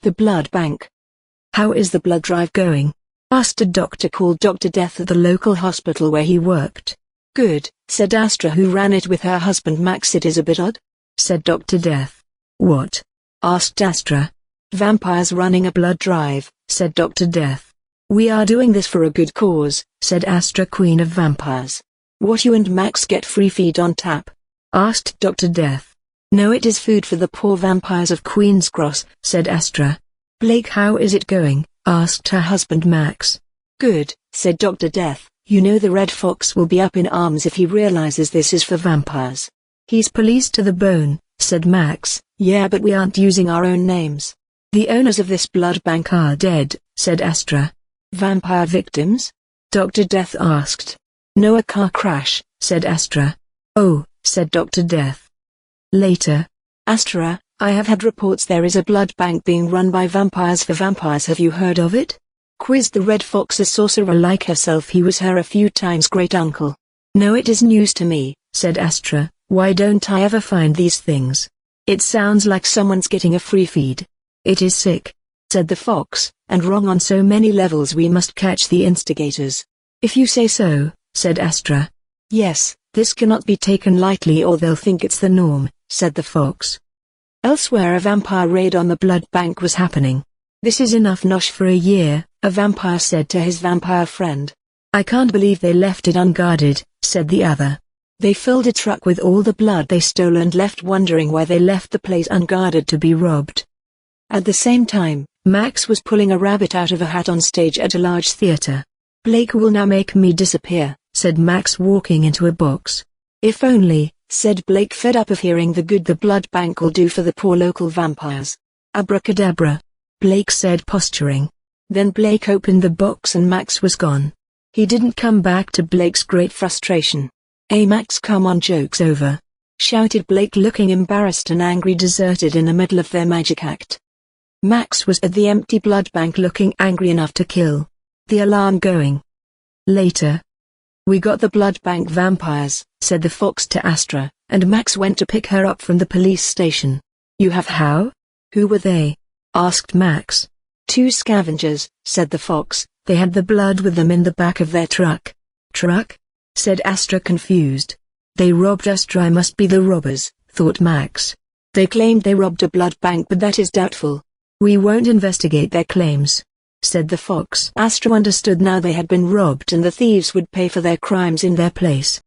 The blood bank. How is the blood drive going? Asked a doctor called Dr. Death at the local hospital where he worked. Good, said Astra, who ran it with her husband Max. It is a bit odd, said Dr. Death. What? Asked Astra. Vampires running a blood drive, said Dr. Death. We are doing this for a good cause, said Astra, Queen of Vampires. What, you and Max get free feed on tap? Asked Dr. Death. No, it is food for the poor vampires of Queen's Cross, said Astra. Blake, how is it going? Asked her husband Max. Good, said Dr. Death. You know the Red Fox will be up in arms if he realizes this is for vampires. He's policed to the bone, said Max. Yeah, but we aren't using our own names. The owners of this blood bank are dead, said Astra. Vampire victims? Dr. Death asked. No, a car crash, said Astra. Oh, said Dr. Death. Later. Astra, I have had reports there is a blood bank being run by vampires for vampires. Have you heard of it? Quizzed the Red Fox, a sorcerer like herself. He was her a few times great uncle. No, it is news to me, said Astra. Why don't I ever find these things? It sounds like someone's getting a free feed. It is sick, said the fox, and wrong on so many levels. We must catch the instigators. If you say so, said Astra. Yes, this cannot be taken lightly or they'll think it's the norm, said the fox. Elsewhere, a vampire raid on the blood bank was happening. This is enough nosh for a year, a vampire said to his vampire friend. I can't believe they left it unguarded, said the other. They filled a truck with all the blood they stole and left, wondering why they left the place unguarded to be robbed. At the same time, Max was pulling a rabbit out of a hat on stage at a large theater. Blake will now make me disappear, said Max, walking into a box. If only, said Blake, fed up of hearing the good the blood bank will do for the poor local vampires. Abracadabra, Blake said, posturing. Then Blake opened the box and Max was gone. He didn't come back, to Blake's great frustration. Hey Max, come on, joke's over, shouted Blake, looking embarrassed and angry, deserted in the middle of their magic act. Max was at the empty blood bank, looking angry enough to kill. The alarm going. Later. We got the blood bank vampires, said the fox to Astra, and Max went to pick her up from the police station. You have how? Who were they? Asked Max. 2 scavengers, said the fox. They had the blood with them in the back of their truck. Truck? Said Astra, confused. They robbed us. I must be the robbers, thought Max. They claimed they robbed a blood bank, but that is doubtful. We won't investigate their claims, said the fox. Astra understood now they had been robbed and the thieves would pay for their crimes in their place.